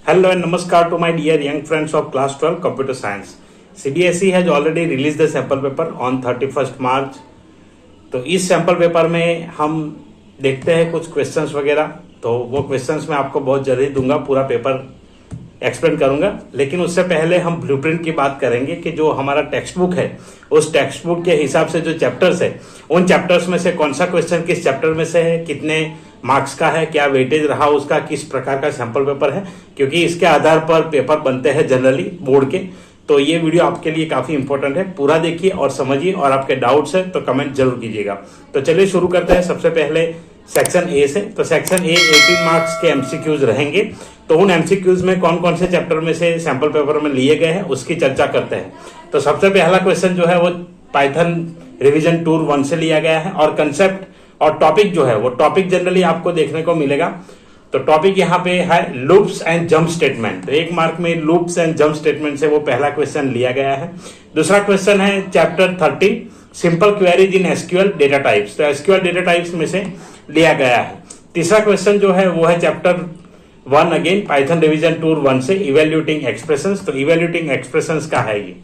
Hello and namaskar to my dear young friends of class 12 computer science. CBSE has already released the sample paper on 31st March. तो इस sample paper में हम देखते हैं कुछ questions वगैरह, तो वो क्वेश्चंस मैं आपको बहुत जल्दी दूंगा, पूरा पेपर एक्सप्लेन करूंगा। लेकिन उससे पहले हम ब्लूप्रिंट की बात करेंगे कि जो हमारा टेक्स्ट बुक है उस टेक्स्ट बुक के हिसाब से जो चैप्टर्स है उन चैप्टर्स में से कौन सा क्वेश्चन किस चैप्टर में से है, कितने मार्क्स का है, क्या वेटेज रहा उसका, किस प्रकार का सैंपल पेपर है, क्योंकि इसके आधार पर पेपर बनते हैं जनरली बोर्ड के। तो ये वीडियो आपके लिए काफी इंपॉर्टेंट है, पूरा देखिए और समझिए, और आपके डाउट्स है तो कमेंट जरूर कीजिएगा। तो चलिए शुरू करते हैं सबसे पहले सेक्शन ए से। तो सेक्शन ए 18 मार्क्स के एमसीक्यूज रहेंगे। तो उन एमसीक्यूज में कौन कौन से चैप्टर में से सैंपल पेपर में लिए गए हैं उसकी चर्चा करते हैं। तो सबसे पहला क्वेश्चन जो है वो पाइथन रिवीजन टूर 1 से लिया गया है, और कंसेप्ट और टॉपिक जो है वो टॉपिक जनरली आपको देखने को मिलेगा। तो टॉपिक यहाँ पे है लूप्स एंड जंप स्टेटमेंट। तो 1 मार्क में लूप्स एंड जंप स्टेटमेंट से वो पहला क्वेश्चन लिया गया है। दूसरा क्वेश्चन है chapter 30 simple queries in SQL data types. तो एसक्यूएल डेटा टाइप्स में से लिया गया है। तीसरा क्वेश्चन जो है वो है chapter 1 again Python revision tour 1 से इवेल्यूटिंग एक्सप्रेशंस। तो इवेल्यूटिंग एक्सप्रेशंस का है ये।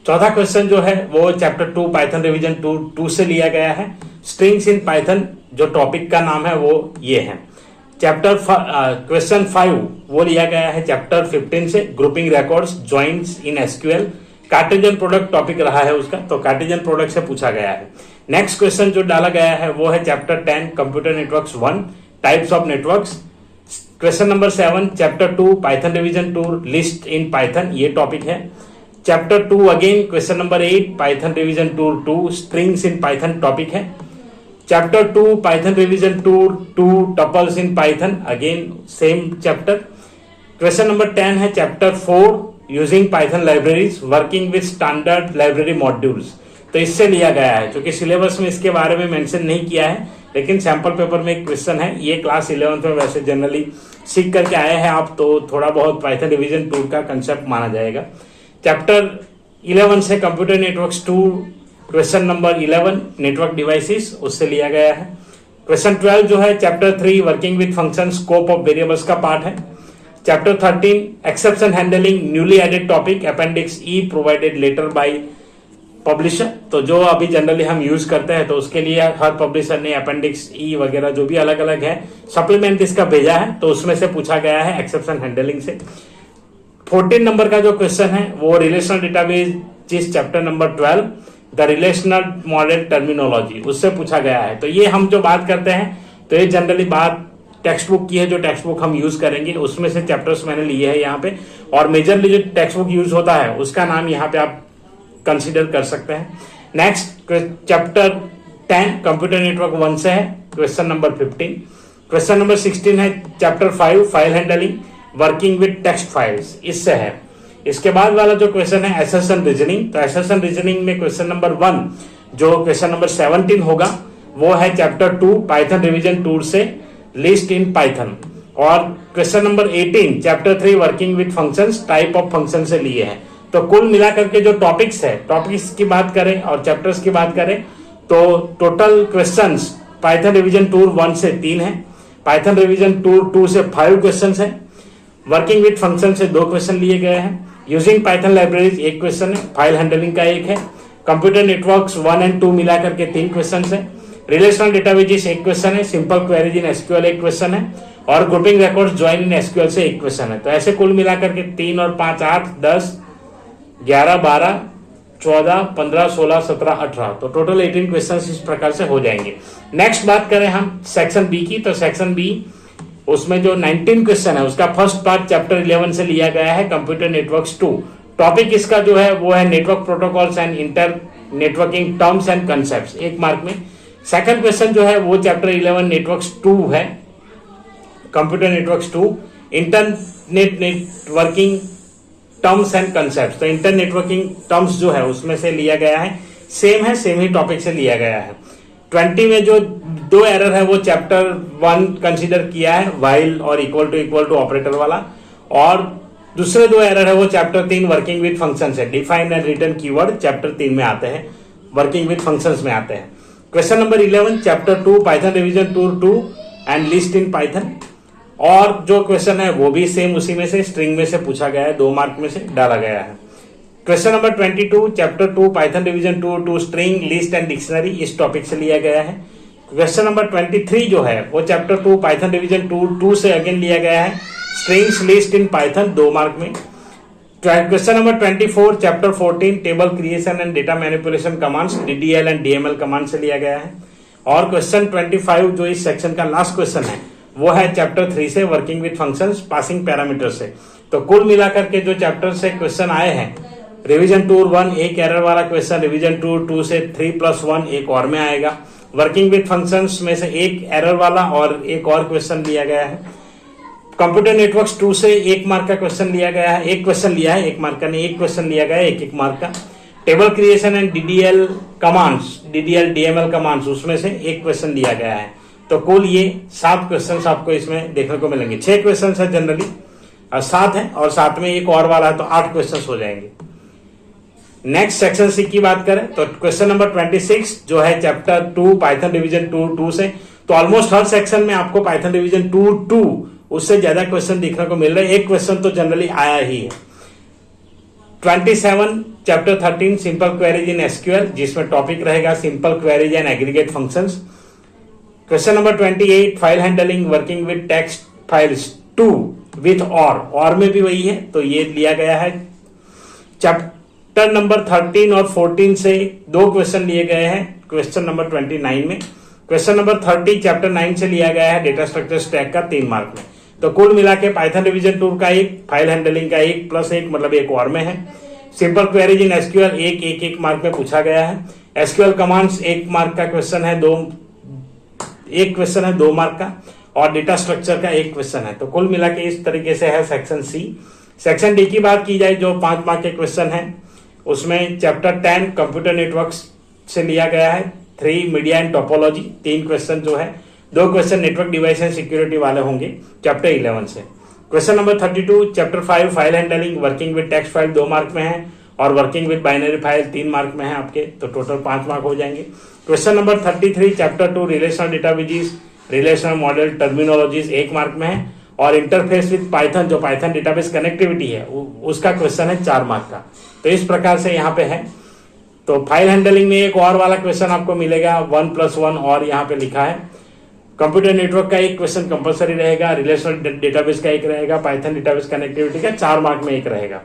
चौथा क्वेश्चन जो है वो चैप्टर 2 पाइथन रिवीजन टूर 2 से लिया गया है। स्ट्रिंग्स इन पाइथन जो टॉपिक का नाम है वो ये है। चैप्टर क्वेश्चन 5 वो लिया गया है चैप्टर 15 से grouping records joints in SQL. Cartesian product topic रहा है उसका, तो कार्टेशियन प्रोडक्ट से पूछा गया है। नेक्स्ट क्वेश्चन जो डाला गया है वो है chapter 10 computer networks 1 types of networks. Question number 7 chapter 2 Python revision tour list in Python, ये टॉपिक है। Chapter 2 again question number 8 Python revision tour 2 strings in Python topic है। Chapter 2 Python revision tour 2 tuples in Python, again same chapter. Question number 10 है chapter 4 using Python libraries working with standard library modules. तो इससे लिया गया है, क्योंकि syllabus में इसके बारे में मेंशन नहीं किया है, लेकिन सैंपल पेपर में एक क्वेश्चन है। ये क्लास 11th में वैसे जनरली सीख करके आए हैं आप, तो थोड़ा बहुत पाइथन रिवीजन टूर का कंसेप्ट माना जाएगा। चैप्टर 11 से computer networks 2 question number 11 network devices, उससे लिया गया है। क्वेश्चन 12 जो है chapter 3 working with function scope of variables का पार्ट है। Chapter 13 exception handling newly added topic appendix E provided later by publisher. तो जो अभी जनरली हम यूज करते हैं तो उसके लिए हर पब्लिशर ने अपेंडिक्स ई वगैरह जो भी अलग अलग है सप्लीमेंट इसका भेजा है, तो उसमें से पूछा गया है एक्सेप्शन हैंडलिंग से। 14 नंबर का जो क्वेश्चन है वो relational database chapter number 12 the relational model terminology, उससे पूछा गया है। तो ये हम जो बात करते हैं तो ये जनरली बात टेक्स्ट बुक की है, जो टेक्स्ट बुक हम यूज करेंगे उसमें से चैप्टर्स मैंने लिए हैं यहाँ पे, और मेजरली जो टेक्स्ट बुक यूज होता है उसका नाम यहाँ पे आप कंसीडर कर सकते हैं। नेक्स्ट चैप्टर 10 कंप्यूटर नेटवर्क 1 से है क्वेश्चन नंबर 15। क्वेश्चन नंबर 16 है chapter 5 file handling working with text files, इससे है। इसके बाद वाला जो क्वेश्चन है एसएसएन रीजनिंग। तो एसएसएन रीजनिंग में क्वेश्चन नंबर 1 जो क्वेश्चन नंबर 17 होगा वो है चैप्टर 2 पाइथन रिवीजन टूर से लिस्ट इन पाइथन, और question number 18 chapter 3 working with functions type of function से लिए हैं। तो कुल मिलाकर के जो टॉपिक्स है, टॉपिक्स की बात करें और चैप्टर्स की बात करें तो total questions Python revision tour 1 से 3 है, पाइथन रिवीजन टूर 2 से 5 क्वेश्चंस है, वर्किंग विद फंक्शन से 2 क्वेश्चन लिए गए हैं, यूजिंग पाइथन लाइब्रेरीज 1 क्वेश्चन है, फाइल हैंडलिंग का 1 है, कंप्यूटर नेटवर्क्स 1 एंड 2 मिलाकर के 3 क्वेश्चन है, रिलेशनल डेटाबेस 1 क्वेश्चन है, simple queries in SQL 1 question है, और grouping records join in SQL से 1 क्वेश्चन है। तो ऐसे कुल मिलाकर के 3 और 5 8 10 11 12 14 15 16 17 18, तो टोटल 18 क्वेश्चन इस प्रकार से हो जाएंगे। नेक्स्ट बात करें हम सेक्शन बी की, तो सेक्शन बी उसमें जो 19 क्वेश्चन है उसका फर्स्ट पार्ट चैप्टर 11 से लिया गया है कंप्यूटर नेटवर्क्स 2। टॉपिक इसका जो है वो है network protocols and inter networking terms and concepts, 1 mark में। सेकंड क्वेश्चन जो है वो चैप्टर 11 नेटवर्क्स 2 है, computer networks 2 internet networking terms and concepts. तो इंटर नेटवर्किंग टर्म्स जो है उसमें से लिया गया है, सेम ही टॉपिक से लिया गया है। 20 में जो 2 एरर है वो चैप्टर 1 कंसीडर किया है, वाइल और इक्वल टू ऑपरेटर वाला, और दूसरे 2 एरर है वो चैप्टर 3 वर्किंग विद फंक्शंस है, define and return keyword chapter 3 में आते हैं, वर्किंग विद फंक्शंस में आते हैं। Question number 11 chapter 2 Python revision tour 2 and list in Python. और जो क्वेश्चन है वो भी सेम उसी में से स्ट्रिंग में से पूछा गया है, 2 मार्क में से डाला गया है। Question number 22 chapter 2 Python revision 2 string list and dictionary, इस टॉपिक से लिया गया है। क्वेश्चन नंबर 23 जो है वो चैप्टर 2 पाइथन रिवीजन 2 से अगेन लिया गया है, strings list in Python, 2 mark में। Question number 24 chapter 14 table creation and data manipulation commands, DDL and DML command से लिया गया है। और क्वेश्चन 25 जो इस सेक्शन का लास्ट क्वेश्चन है वो है चैप्टर 3 से working with functions passing parameter से। तो कुल मिलाकर के जो चैप्टर से क्वेश्चन आए हैं, रिवीजन 2 एक एरर वाला क्वेश्चन, रिवीजन 2 से 3+1 एक और में आएगा, वर्किंग विद फंक्शंस में से एक एरर वाला और एक और क्वेश्चन लिया गया है। कंप्यूटर नेटवर्क्स 2 से 1 मार्क का क्वेश्चन लिया गया है, एक क्वेश्चन लिया है, 1 मार्क का नहीं, एक क्वेश्चन लिया गया है 1 मार्क का। Table creation and DDL commands, DDL DML commands, उसमें से एक क्वेश्चन लिया गया है। तो कुल ये 7 क्वेश्चन आपको इसमें देखने को मिलेंगे। 6 क्वेश्चन है जनरली, 7 है और साथ में एक और वाला है, तो 8 क्वेश्चन हो जाएंगे। नेक्स्ट सेक्शन सी की बात करें तो क्वेश्चन नंबर 26 जो है चैप्टर 2 पाइथन रिवीजन 2 से, तो ऑलमोस्ट हर सेक्शन में आपको पाइथन रिवीजन 2 उससे ज्यादा क्वेश्चन देखने को मिल रहे हैं, एक क्वेश्चन तो जनरली आया ही है। 27 चैप्टर 13 सिंपल क्वेरीज इन SQL, जिसमें टॉपिक रहेगा simple queries and aggregate functions. Question number 28 file handling working with text files 2 with और में भी वही है, तो ये लिया गया है। चैप्टर नंबर 13 और 14 से 2 क्वेश्चन लिए गए हैं क्वेश्चन नंबर 29 में। क्वेश्चन नंबर 30 चैप्टर 9 से लिया गया है डेटा स्ट्रक्चर स्टैक का 3 मार्क में। तो कुल मिला के पाइथन रिवीजन 2 का 1, फाइल हैंडलिंग का 1 + 1 मतलब एक और में है। सिंपल क्वेरीज इन SQL 1 मार्क में पूछा गया है। SQL कमांड्स 1 मार्क का क्वेश्चन है, 1 क्वेश्चन है 2 मार्क का, और डेटा स्ट्रक्चर का 1 क्वेश्चन है। तो कुल मिला के इस तरीके से है सेक्शन सी। सेक्शन डी की बात की जाए जो 5 मार्क के क्वेश्चन है, उसमें चैप्टर 10 कंप्यूटर नेटवर्क्स से लिया गया है, 3 मीडिया एंड टोपोलॉजी, 3 क्वेश्चन जो है, 2 question network device and security वाले होंगे चैप्टर 11 से। Question number 32 chapter 5 file handling working with text file 2 mark में है, और working with binary file 3 mark में है आपके, तो टोटल 5 मार्क हो जाएंगे। Question number 33 chapter 2 relational databases relational model terminologies 1 mark में है, और इंटरफेस विद पाइथन जो पाइथन डेटाबेस कनेक्टिविटी है उसका क्वेश्चन है 4 मार्क का। तो इस प्रकार से यहाँ पे है। तो फाइल हैंडलिंग में एक और वाला क्वेश्चन आपको मिलेगा 1+1 और यहाँ पे लिखा है। कंप्यूटर नेटवर्क का 1 क्वेश्चन कंपलसरी रहेगा, रिलेशनल डेटाबेस का 1 रहेगा, पाइथन डेटाबेस कनेक्टिविटी का 4 मार्क में 1 रहेगा।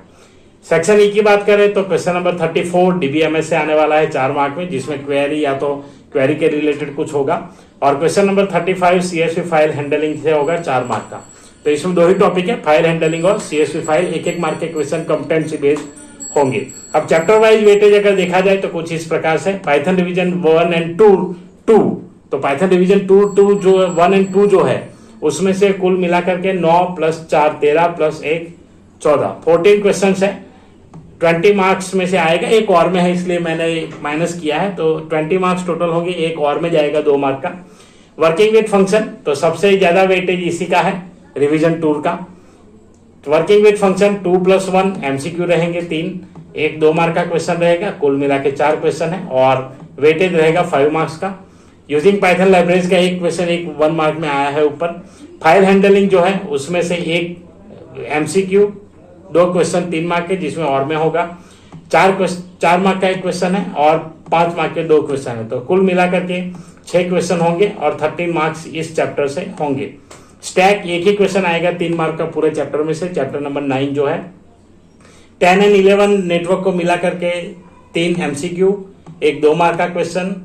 सेक्शन ई की बात करें तो क्वेश्चन नंबर 34 DBMS से आने वाला है 4 मार्क में, जिसमें क्वेरी या तो क्वेरी के रिलेटेड कुछ होगा, और question number 35 CSV file handling से होगा 4 मार्क का। तो इसमें 2 ही टॉपिक है, फाइल हैंडलिंग और CSV फाइल, 1 मार्क के क्वेश्चन कॉम्पिटेंसी बेस्ड होंगे। अब चैप्टर वाइज वेटेज अगर देखा जाए तो कुछ इस प्रकार से, पाइथन रिवीजन 1 एंड 2, तो पाइथन रिवीजन 2 जो 1 एंड 2 जो है उसमें से कुल मिलाकर के 9 + 4 13 + 1 14 14 क्वेश्चन है। 20 मार्क्स में से आएगा, एक और में है इसलिए मैंने माइनस किया है, तो 20 मार्क्स टोटल होंगे, एक और में जाएगा 2 मार्क का। वर्किंग विद फंक्शन तो सबसे ज्यादा वेटेज इसी का है, रिवीजन 2 का। वर्किंग विद फंक्शन 2+1 MCQ रहेंगे 3, एक 2 मार्क का क्वेश्चन रहेगा, कुल मिला के 4 क्वेश्चन है, और वेटेज रहेगा 5 मार्क्स का। यूजिंग पाइथन लाइब्रेरीज का 1 क्वेश्चन 1 मार्क में आया है ऊपर। फाइल हैंडलिंग जो है उसमें से 1 MCQ, 2 क्वेश्चन 3 मार्क के जिसमें और में होगा, 4 मार्क का 1 क्वेश्चन है और 5 मार्क के 2 क्वेश्चन है। तो कुल मिलाकर के 6 क्वेश्चन होंगे और 13 मार्क्स इस चैप्टर से होंगे। स्टैक 1 ही क्वेश्चन आएगा 3 मार्क का पूरे चैप्टर में से, चैप्टर नंबर 9 जो है। 10 एंड 11 नेटवर्क को मिलाकर के 3 MCQ, 1 2 मार्क का क्वेश्चन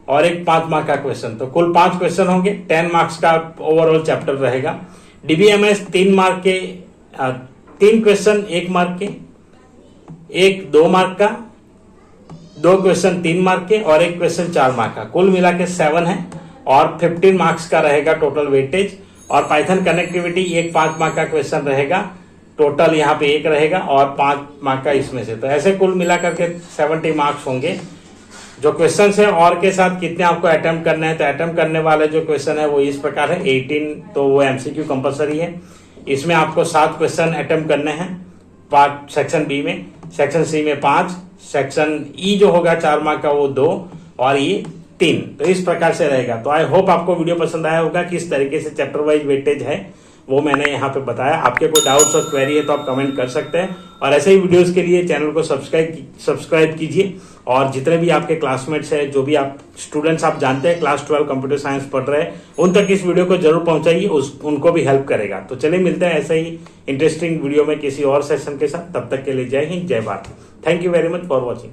और 1 5 मार्क का क्वेश्चन, तो कुल 5 क्वेश्चन होंगे, 10 मार्क्स का ओवरऑल चैप्टर रहेगा। DBMS 3 मार्क के 3 क्वेश्चन 1 मार्क के, 1 2 मार्क का, 2 क्वेश्चन 3 मार्क के और 1 क्वेश्चन 4 मार्क का, कुल मिला के 7 है और 15 मार्क्स का रहेगा टोटल वेटेज। और पाइथन कनेक्टिविटी 1 5 मार्क का क्वेश्चन रहेगा, टोटल यहाँ पे 1 रहेगा और 5 मार्क का इसमें से, तो ऐसे कुल मिलाकर के 70 मार्क्स होंगे। जो क्वेश्चन है और के साथ कितने आपको अटेम्प्ट करना है, तो अटेम्प्ट करने वाले जो क्वेश्चन है वो इस प्रकार है। 18 तो वो MCQ कंपलसरी है, इसमें आपको 7 क्वेश्चन अटेम्प्ट करने हैं पार्ट सेक्शन बी में, सेक्शन सी में 5, सेक्शन ई जो होगा 4 मार्क का वो 2 और ये 3, तो इस प्रकार से रहेगा। तो आई होप आपको वीडियो पसंद आया होगा, किस तरीके से चैप्टर वाइज वेटेज है वो मैंने यहाँ पे बताया। आपके कोई डाउट्स और क्वेरी है तो आप कमेंट कर सकते हैं, और ऐसे ही वीडियोस के लिए चैनल को सब्सक्राइब कीजिए। और जितने भी आपके क्लासमेट्स हैं, जो भी आप स्टूडेंट्स आप जानते हैं क्लास 12 कंप्यूटर साइंस पढ़ रहे हैं, उन तक इस वीडियो को जरूर पहुंचाइए, उनको भी हेल्प करेगा। तो चलिए मिलते हैं ऐसे ही इंटरेस्टिंग वीडियो में किसी और सेशन के साथ। तब तक के लिए जय हिंद, जय Bharat. Thank you very much for watching.